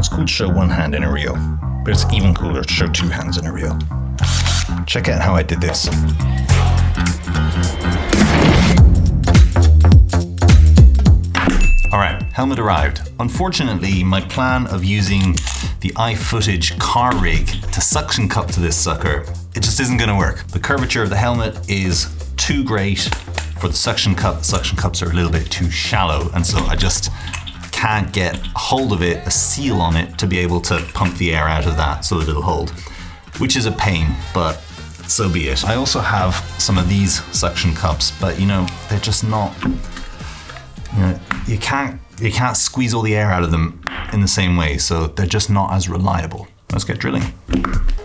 It's cool to show one hand in a reel, but it's even cooler to show two hands in a reel. Check out how I did this. Alright, helmet arrived. Unfortunately, my plan of using the iFootage car rig to suction cup to this sucker, it just isn't going to work. The curvature of the helmet is too great for the suction cup. The suction cups are a little bit too shallow, and so I just can't get a hold of it, a seal on it, to be able to pump the air out of that so that it'll hold, which is a pain, but so be it. I also have some of these suction cups, but you know, they're just not, you know, you can't squeeze all the air out of them in the same way, so they're just not as reliable. Let's get drilling.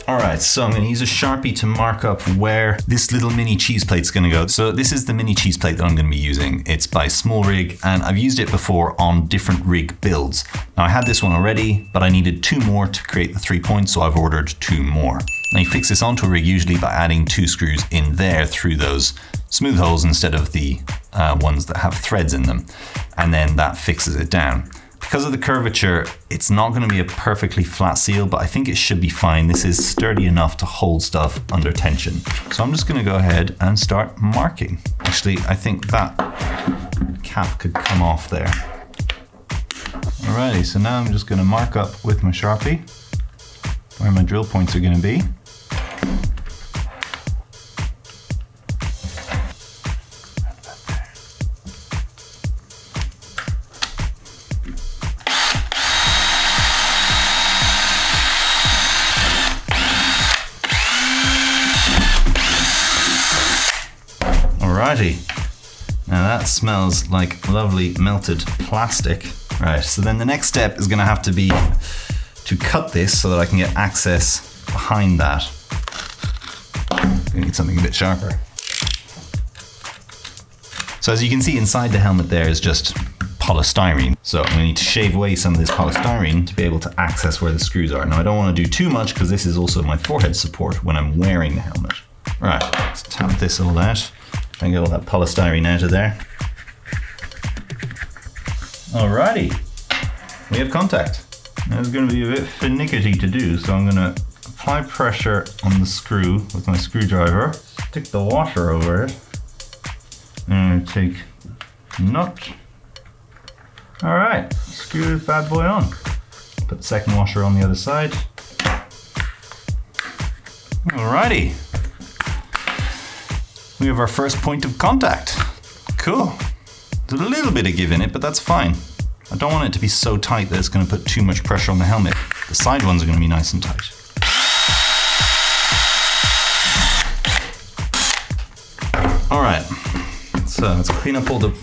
All right, so I'm gonna use a Sharpie to mark up where this little mini cheese plate's gonna go. So this is the mini cheese plate that I'm gonna be using. It's by Small Rig, and I've used it before on different rig builds. Now I had this one already, but I needed 2 more to create the 3 points, so I've ordered 2 more. Now you fix this onto a rig usually by adding 2 screws in there through those smooth holes instead of the ones that have threads in them, and then that fixes it down. Because of the curvature, it's not going to be a perfectly flat seal, but I think it should be fine. This is sturdy enough to hold stuff under tension. So I'm just going to go ahead and start marking. Actually, I think that cap could come off there. Alrighty, so now I'm just going to mark up with my Sharpie where my drill points are going to be. Alrighty, now that smells like lovely melted plastic. Right, so then the next step is gonna have to be to cut this so that I can get access behind that. I'm gonna need something a bit sharper. So as you can see, inside the helmet there is just polystyrene. So I'm gonna need to shave away some of this polystyrene to be able to access where the screws are. Now I don't wanna do too much because this is also my forehead support when I'm wearing the helmet. Right, let's tap this all out. Try and get all that polystyrene out of there. Alrighty, we have contact. Now it's going to be a bit finicky to do, so I'm going to apply pressure on the screw with my screwdriver, stick the washer over it, and take nut. Alright, screw this bad boy on. Put the second washer on the other side. Alrighty. We have our first point of contact. Cool. There's a little bit of give in it, but that's fine. I don't want it to be so tight that it's going to put too much pressure on the helmet. The side ones are going to be nice and tight. All right, so let's clean up all the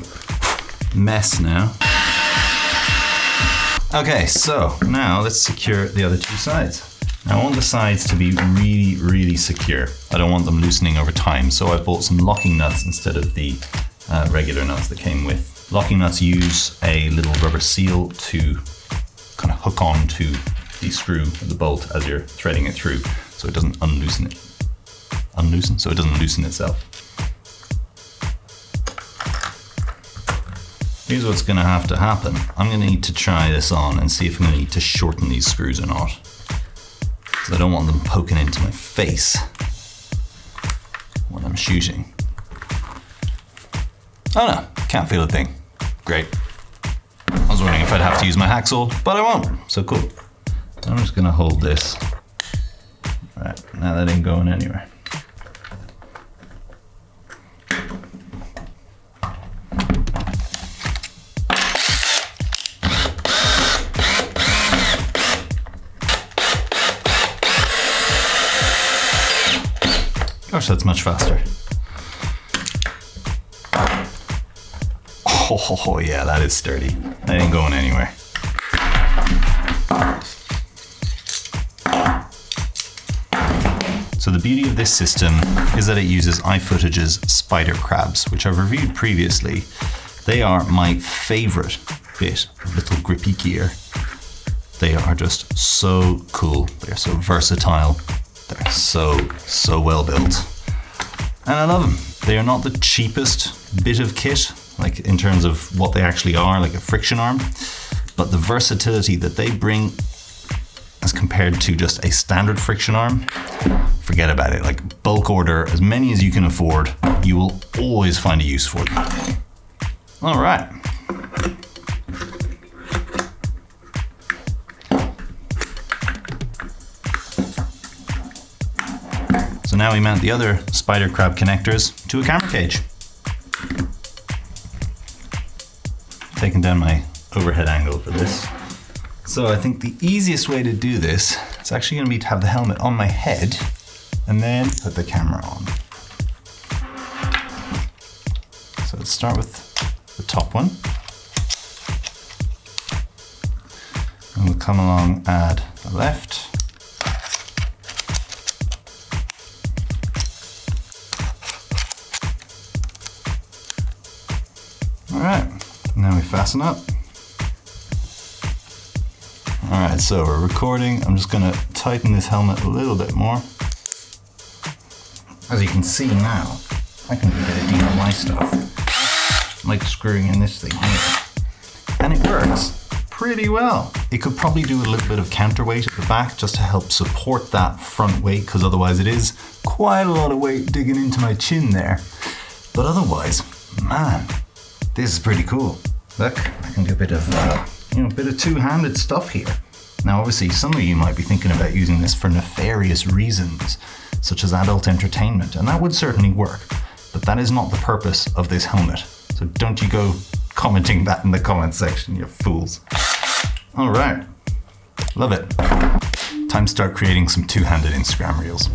mess now. Okay, so now let's secure the other 2 sides. Now I want the sides to be really, really secure. I don't want them loosening over time, so I bought some locking nuts instead of the regular nuts that came with. Locking nuts use a little rubber seal to kind of hook on to the screw of the bolt as you're threading it through, so it doesn't unloosen so it doesn't loosen itself. Here's what's gonna have to happen. I'm gonna need to try this on and see if I'm gonna need to shorten these screws or not. I don't want them poking into my face when I'm shooting. Oh no, can't feel a thing. Great. I was wondering if I'd have to use my hacksaw, but I won't, so cool. I'm just gonna hold this. Right, now that ain't going anywhere. Gosh, that's much faster. Oh yeah, that is sturdy. That ain't going anywhere. So the beauty of this system is that it uses iFootage's spider crabs, which I've reviewed previously. They are my favorite bit of little grippy gear. They are just so cool. They're so versatile. They're so well built. And I love them. They are not the cheapest bit of kit, like in terms of what they actually are, like a friction arm, but the versatility that they bring as compared to just a standard friction arm, forget about it. Like, bulk order as many as you can afford. You will always find a use for them. All right. So now we mount the other spider crab connectors to a camera cage. Taking down my overhead angle for this. So I think the easiest way to do this is actually going to be to have the helmet on my head and then put the camera on. So let's start with the top one. And we'll come along, add the left. All right, now we fasten up. All right, so we're recording. I'm just gonna tighten this helmet a little bit more. As you can see now, I can do a bit of DIY stuff, like screwing in this thing here. And it works pretty well. It could probably do a little bit of counterweight at the back just to help support that front weight, because otherwise it is quite a lot of weight digging into my chin there. But otherwise, man, this is pretty cool. Look, I can do a bit of, bit of two-handed stuff here. Now, obviously, some of you might be thinking about using this for nefarious reasons, such as adult entertainment, and that would certainly work. But that is not the purpose of this helmet. So don't you go commenting that in the comment section, you fools. All right, love it. Time to start creating some two-handed Instagram reels.